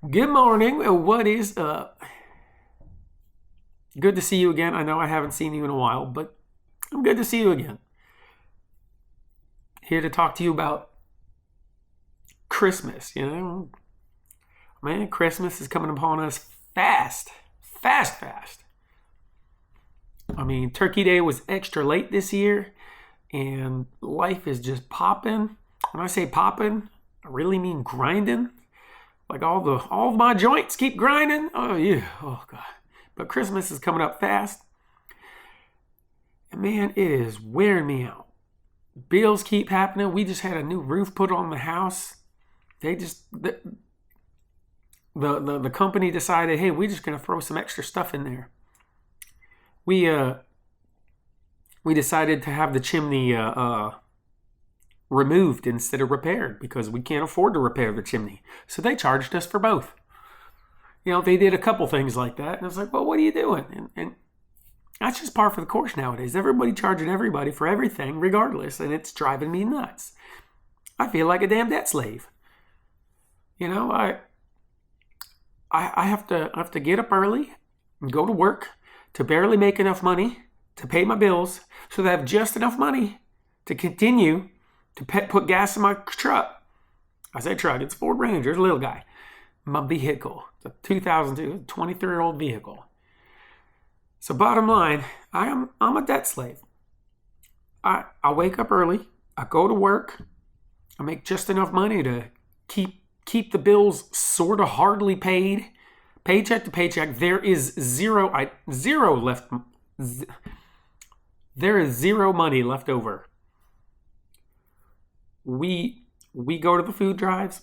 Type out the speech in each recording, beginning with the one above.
Good morning. What is up? Good to see you again. I know I haven't seen you in a while, but I'm good to see you again. Here to talk to you about Christmas. Man, Christmas is coming upon us fast. Fast, fast. I mean, Turkey Day was extra late this year, and life is just popping. When I say popping, I really mean grinding. Like all of my joints keep grinding. Oh yeah. Oh God. But Christmas is coming up fast. And man, it is wearing me out. Bills keep happening. We just had a new roof put on the house. They just the company decided, hey, we're just gonna throw some extra stuff in there. We decided to have the chimney removed instead of repaired because we can't afford to repair the chimney. So they charged us for both. They did a couple things like that. And I was like, well, what are you doing? And that's just par for the course nowadays. Everybody charging everybody for everything regardless. And it's driving me nuts. I feel like a damn debt slave. I have to get up early and go to work to barely make enough money to pay my bills so that I have just enough money to continue to put gas in my truck. I say truck, it's Ford Ranger, it's a little guy. My vehicle, it's a 2002, 23-year-old vehicle. So bottom line, I'm a debt slave. I wake up early, I go to work, I make just enough money to keep the bills sort of hardly paid, paycheck to paycheck. There is zero money left over. We go to the food drives.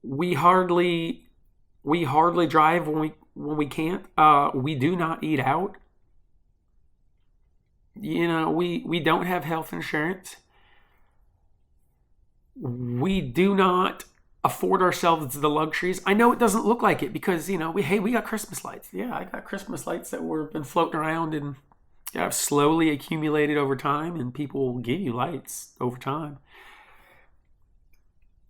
We hardly drive when we can't. We do not eat out. We don't have health insurance. We do not afford ourselves the luxuries. I know it doesn't look like it because we got Christmas lights. Yeah, I got Christmas lights that were been floating around and have slowly accumulated over time, and people will give you lights over time.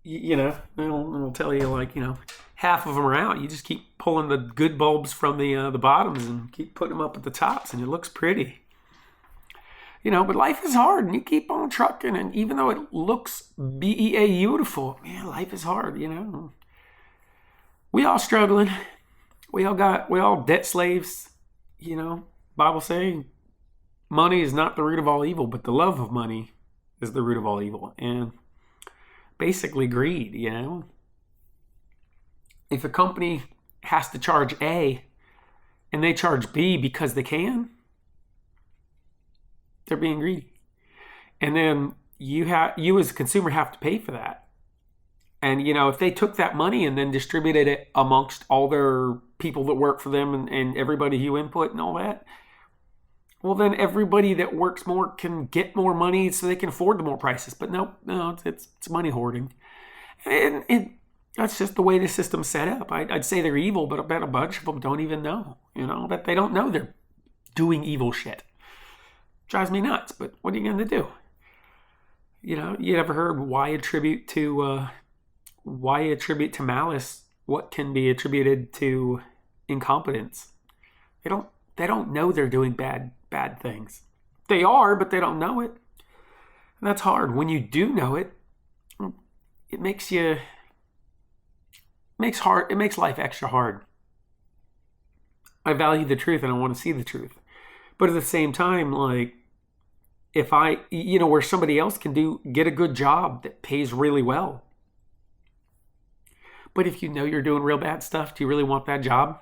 They'll tell you half of them are out. You just keep pulling the good bulbs from the bottoms and keep putting them up at the tops, and it looks pretty. But life is hard, and you keep on trucking, and even though it looks beautiful, man, life is hard. We all struggling. We all debt slaves. Bible saying, money is not the root of all evil, but the love of money is the root of all evil. And basically greed, If a company has to charge A and they charge B because they can, they're being greedy. And then you as a consumer have to pay for that. And, if they took that money and then distributed it amongst all their people that work for them and everybody who input and all that, well, then everybody that works more can get more money so they can afford the more prices. But no, it's money hoarding. And that's just the way the system's set up. I'd say they're evil, but I bet a bunch of them don't even know. That they don't know they're doing evil shit. Drives me nuts, but what are you going to do? You ever heard why attribute to malice what can be attributed to incompetence? They don't know they're doing bad things. They are, but they don't know it. And that's hard. When you do know it, it makes life extra hard. I value the truth and I want to see the truth. But at the same time, if where somebody else can get a good job that pays really well. But if you're doing real bad stuff, do you really want that job?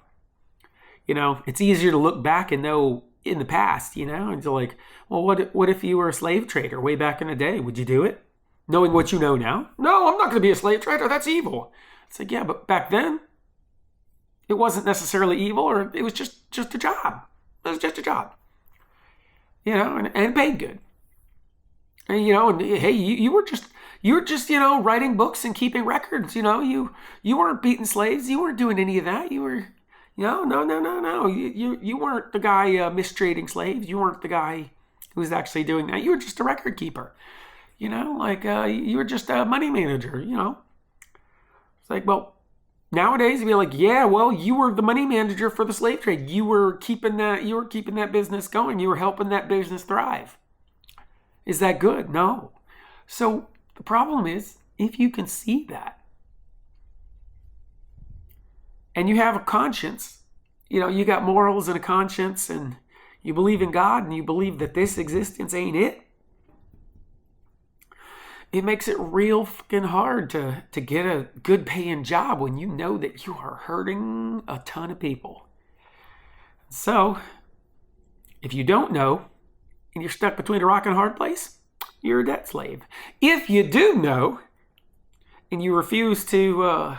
It's easier to look back and know in the past, and you're like, well, what if you were a slave trader way back in the day? Would you do it? Knowing what you know now? No, I'm not going to be a slave trader. That's evil. It's like, yeah, but back then, it wasn't necessarily evil, or it was just a job. It was just a job. And paid good. And, hey, you were just writing books and keeping records. You weren't beating slaves. You weren't doing any of that. You were, no. You weren't the guy mistreating slaves. You weren't the guy who was actually doing that. You were just a record keeper. You were just a money manager. It's like, well, nowadays, you'd be like, yeah, well, you were the money manager for the slave trade. You were keeping that business going. You were helping that business thrive. Is that good? No. So the problem is, if you can see that, and you have a conscience, you got morals and a conscience, and you believe in God, and you believe that this existence ain't it, it makes it real fucking hard to get a good paying job when you know that you are hurting a ton of people. So, if you don't know, and you're stuck between a rock and a hard place, you're a debt slave. If you do know, and you refuse to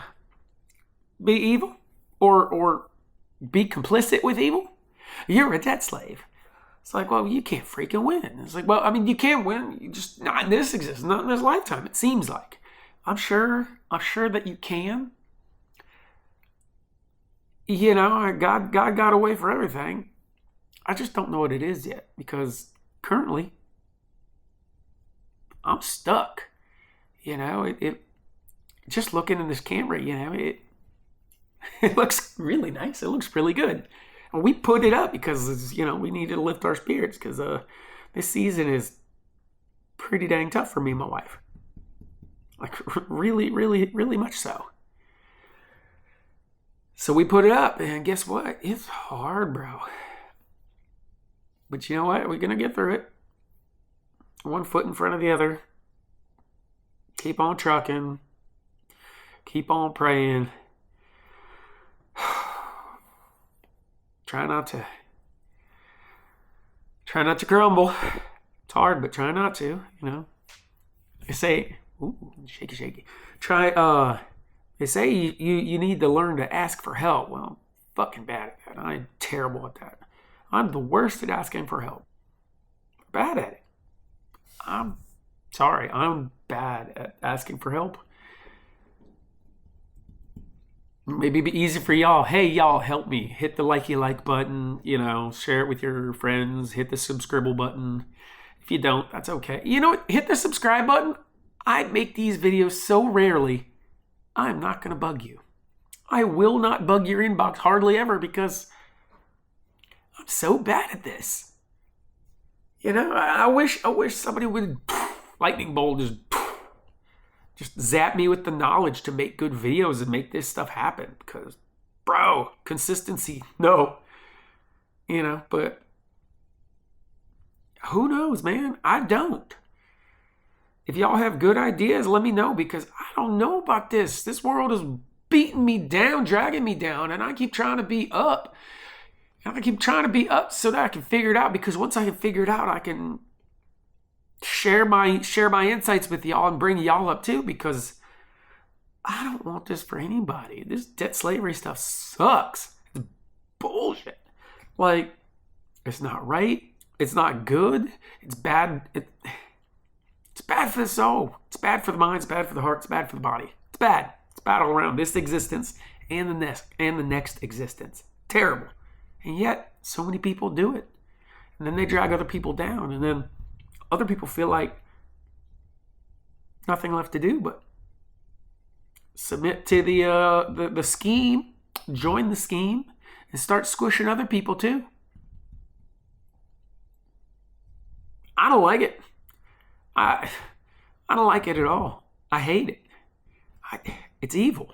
be evil, or be complicit with evil, you're a debt slave. It's like, well, you can't freaking win. It's like, well, I mean, you can't win. You just, not in this existence, not in this lifetime, it seems like. I'm sure that you can. God got a way for everything. I just don't know what it is yet, because currently I'm stuck. It just looking in this camera, it looks really nice. It looks really good. And we put it up because, we needed to lift our spirits, because this season is pretty dang tough for me and my wife. Like, really, really, really much so. So we put it up, and guess what? It's hard, bro. But you know what? We're going to get through it. One foot in front of the other. Keep on trucking. Keep on praying. Try not to crumble. It's hard, but try not to, They say, ooh, shaky. They say you need to learn to ask for help. Well, I'm fucking bad at that. I'm terrible at that. I'm the worst at asking for help. Bad at it. I'm sorry. I'm bad at asking for help. Maybe it'd be easy for y'all. Hey, y'all, help me. Hit the like button, share it with your friends. Hit the subscribe button. If you don't, that's okay. You know what? Hit the subscribe button. I make these videos so rarely, I'm not going to bug you. I will not bug your inbox hardly ever, because I'm so bad at this. I wish somebody would lightning bolt just zap me with the knowledge to make good videos and make this stuff happen, because, bro, consistency, no. But who knows, man? I don't. If y'all have good ideas, let me know, because I don't know about this. This world is beating me down, dragging me down, and I keep trying to be up. I keep trying to be up so that I can figure it out, because once I can figure it out, I can share my insights with y'all and bring y'all up too, because I don't want this for anybody. This debt slavery stuff sucks. It's bullshit. Like, it's not right. It's not good. It's bad. It's bad for the soul. It's bad for the mind. It's bad for the heart. It's bad for the body. It's bad. It's bad all around. This existence and the next existence. Terrible. And yet, so many people do it. And then they drag other people down. And then other people feel like nothing left to do but submit to the scheme, join the scheme, and start squishing other people too. I don't like it. I don't like it at all. I hate it. It's evil.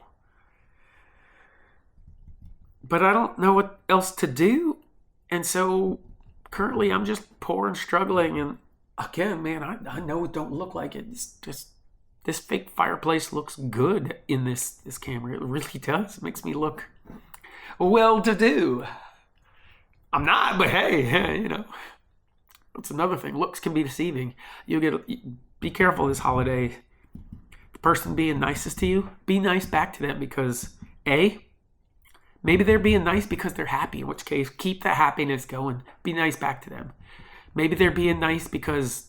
But I don't know what else to do. And so currently I'm just poor and struggling. And again, man, I know it don't look like it. It's just, this fake fireplace looks good in this camera. It really does. It makes me look well-to-do. I'm not, but hey, that's another thing. Looks can be deceiving. Be careful this holiday. The person being nicest to you, be nice back to them, because maybe they're being nice because they're happy, in which case, keep that happiness going. Be nice back to them. Maybe they're being nice because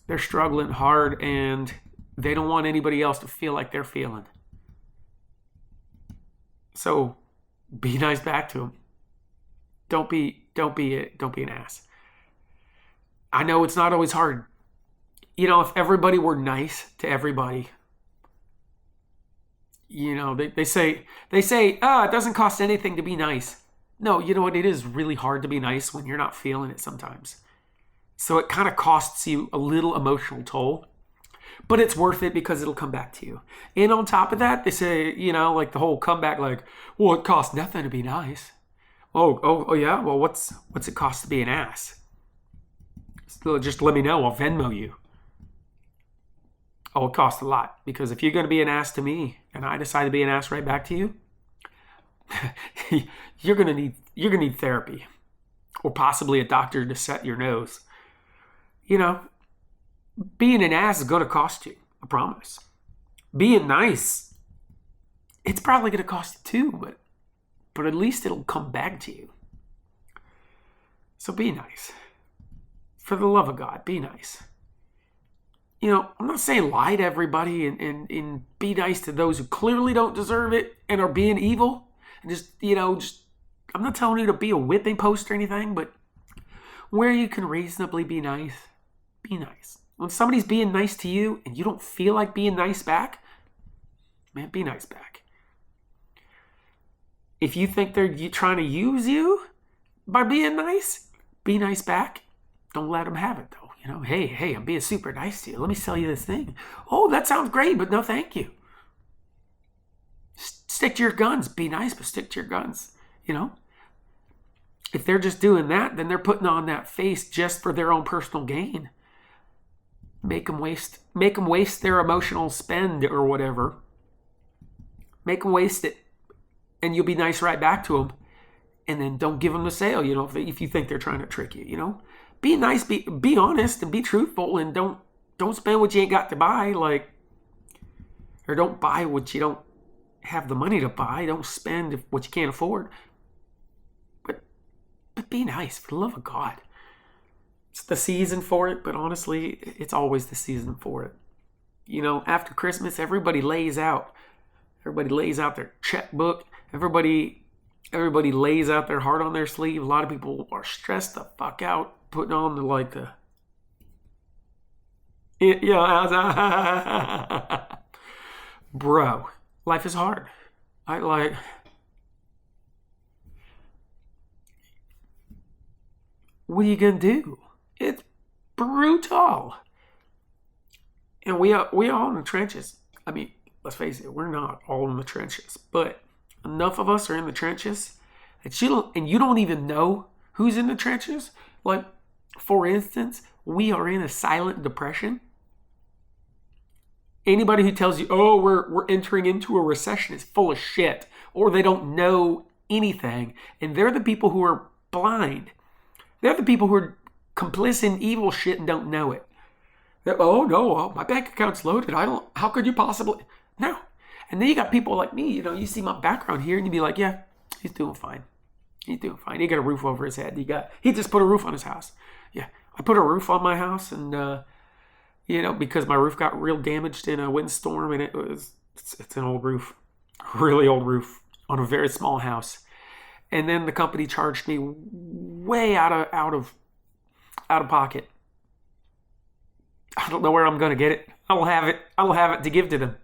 they're struggling hard and they don't want anybody else to feel like they're feeling. So be nice back to them. Don't be an ass. I know it's not always hard. If everybody were nice to everybody, They say, it doesn't cost anything to be nice. No, you know what? It is really hard to be nice when you're not feeling it sometimes. So it kind of costs you a little emotional toll, but it's worth it because it'll come back to you. And on top of that, they say, like the whole comeback, like, well, it costs nothing to be nice. Oh yeah. Well, what's it cost to be an ass? So just let me know. I'll Venmo you. Oh, it costs a lot, because if you're going to be an ass to me and I decide to be an ass right back to you, you're gonna need therapy, or possibly a doctor to set your nose. Being an ass is gonna cost you. I promise. Being nice, it's probably gonna cost you too, but at least it'll come back to you. So be nice. For the love of God, be nice. I'm not saying lie to everybody and be nice to those who clearly don't deserve it and are being evil. And I'm not telling you to be a whipping post or anything, but where you can reasonably be nice, be nice. When somebody's being nice to you and you don't feel like being nice back, man, be nice back. If you think they're trying to use you by being nice, be nice back. Don't let them have it, though. Hey, I'm being super nice to you. Let me sell you this thing. Oh, that sounds great, but no thank you. Stick to your guns. Be nice, but stick to your guns. If they're just doing that, then they're putting on that face just for their own personal gain. Make them waste their emotional spend or whatever. Make them waste it, and you'll be nice right back to them. And then don't give them the sale, if you think they're trying to trick you, Be nice, be honest, and be truthful, and don't spend what you ain't got to buy, or don't buy what you don't have the money to buy. Don't spend what you can't afford. But be nice, for the love of God. It's the season for it, but honestly, it's always the season for it. After Christmas, everybody lays out. Everybody lays out their checkbook. Everybody lays out their heart on their sleeve. A lot of people are stressed the fuck out, putting on bro, life is hard. What are you gonna do? It's brutal. And we all in the trenches. I mean, let's face it, we're not all in the trenches, but enough of us are in the trenches that you don't even know who's in the trenches. For instance, we are in a silent depression. Anybody who tells you, oh, we're entering into a recession is full of shit, or they don't know anything. And they're the people who are blind. They're the people who are complicit in evil shit and don't know it. Oh no, my bank account's loaded. How could you possibly? No. And then you got people like me, you see my background here and you'd be like, yeah, he's doing fine. He's doing fine. He got a roof over his head. He just put a roof on his house. Yeah, I put a roof on my house, and because my roof got real damaged in a windstorm, and it's an old roof, a really old roof on a very small house. And then the company charged me way out of pocket. I don't know where I'm gonna get it. I don't have it to give to them.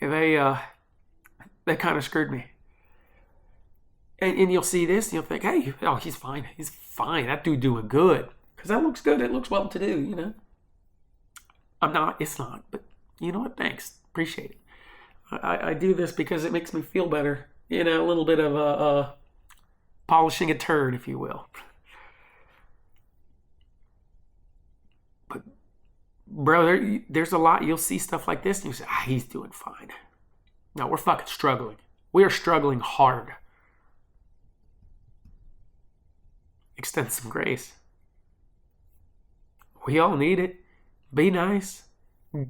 And they kind of screwed me. And you'll see this, and you'll think, hey, he's fine. He's fine. That dude doing good. Because that looks good. It looks well to do, I'm not. It's not. But you know what? Thanks. Appreciate it. I do this because it makes me feel better. A little bit of polishing a turd, if you will. But, bro, there's a lot. You'll see stuff like this, and you say, he's doing fine. No, we're fucking struggling. We are struggling hard. Extend some grace. We all need it. Be nice.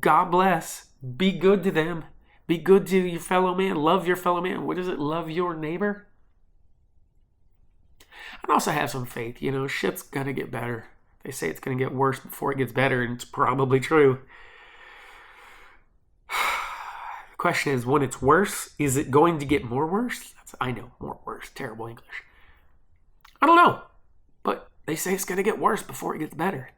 God bless. Be good to them. Be good to your fellow man. Love your fellow man. What is it? Love your neighbor. And also have some faith. Shit's gonna get better. They say it's gonna get worse before it gets better, and it's probably true. The question is, when it's worse, is it going to get more worse? I know, more worse. Terrible English. I don't know. But they say it's gonna get worse before it gets better.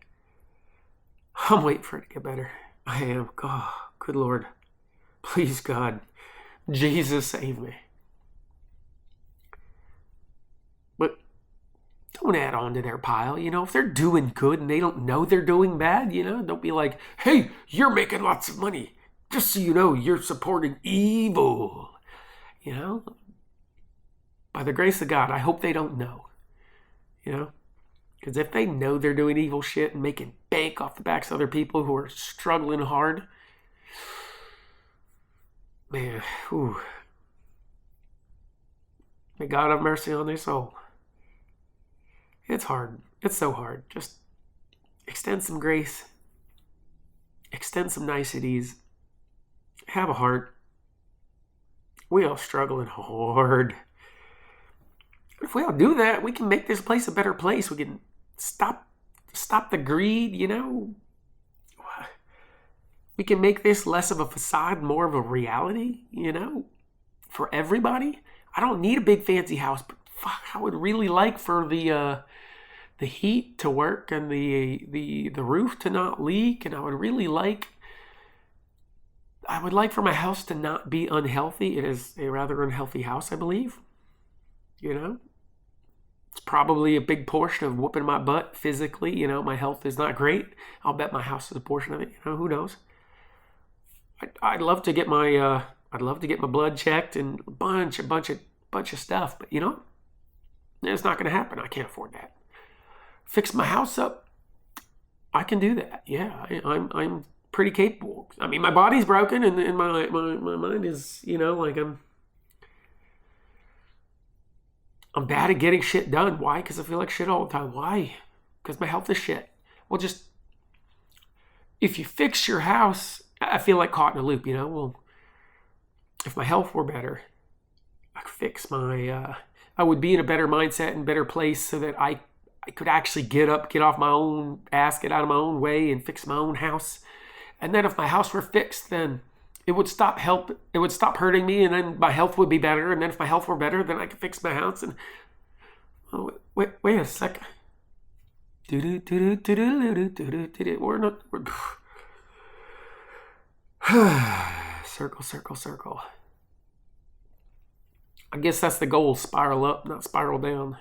I'm waiting for it to get better. I am. God, good Lord. Please, God, Jesus save me. But don't add on to their pile. If they're doing good and they don't know they're doing bad, don't be like, hey, you're making lots of money. Just so you know, you're supporting evil. By the grace of God, I hope they don't know. Because if they know they're doing evil shit and making bank off the backs of other people who are struggling hard, man, whew. May God have mercy on their soul. It's hard. It's so hard. Just extend some grace. Extend some niceties. Have a heart. We all struggling hard. If we all do that, we can make this place a better place. We can stop the greed, We can make this less of a facade, more of a reality, for everybody. I don't need a big fancy house, but fuck, I would really like for the heat to work and the roof to not leak, and I would like for my house to not be unhealthy. It is a rather unhealthy house, I believe. It's probably a big portion of whooping my butt physically. My health is not great. I'll bet my house is a portion of it. Who knows? I'd love to get my blood checked and a bunch of stuff, but it's not going to happen. I can't afford that. Fix my house up. I can do that. Yeah, I'm pretty capable. I mean, my body's broken and my mind is, I'm bad at getting shit done. Why? Because I feel like shit all the time. Why? Because my health is shit. Well, if you fix your house, I feel like caught in a loop, Well, if my health were better, I could fix I would be in a better mindset and better place so that I could actually get off my own ass, get out of my own way and fix my own house. And then if my house were fixed, then it would stop hurting me, and then my health would be better. And then if my health were better, then I could fix my house. And wait a second. We're not. Circle. I guess that's the goal: spiral up, not spiral down.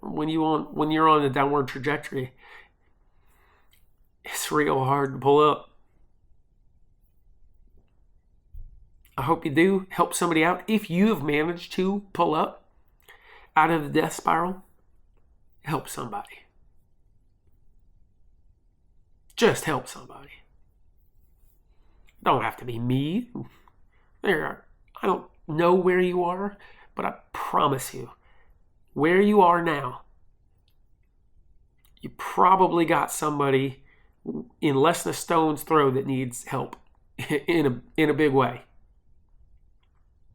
When you're on a downward trajectory, it's real hard to pull up. I hope you do help somebody out. If you have managed to pull up out of the death spiral, help somebody. Just help somebody. Don't have to be me. I don't know where you are, but I promise you, where you are now, you probably got somebody in less than a stone's throw that needs help in a big way.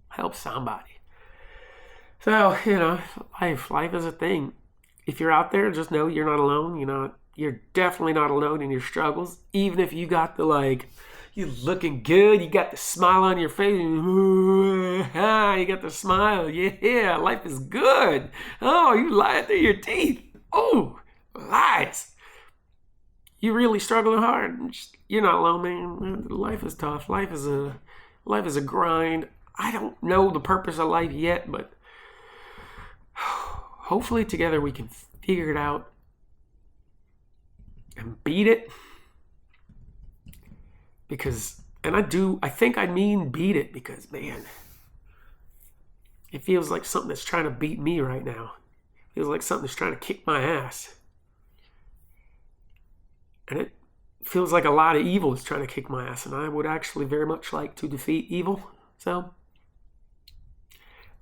Help somebody. So, life is a thing. If you're out there, just know you're not alone. You're definitely not alone in your struggles. Even if you got you're looking good, you got the smile on your face, you got the smile, yeah, life is good. Oh, you lie through your teeth. Oh, lies. You really struggling hard. You're not alone, man. Life is tough. Life is a grind. I don't know the purpose of life yet, but hopefully together we can figure it out and beat it. I think I mean beat it because, man, it feels like something that's trying to beat me right now. It feels like something that's trying to kick my ass. And it feels like a lot of evil is trying to kick my ass, and I would actually very much like to defeat evil. So,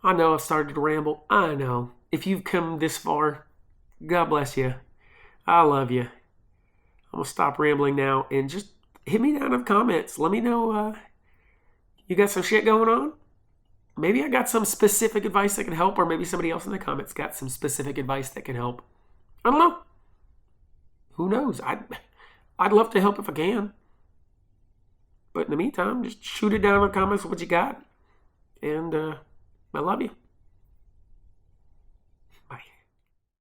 I know I've started to ramble. I know. If you've come this far, God bless you. I love you. I'm going to stop rambling now and just hit me down in the comments. Let me know you got some shit going on. Maybe I got some specific advice that can help, or maybe somebody else in the comments got some specific advice that can help. I don't know. Who knows? I'd love to help if I can. But in the meantime, just shoot it down in the comments what you got. And I love you.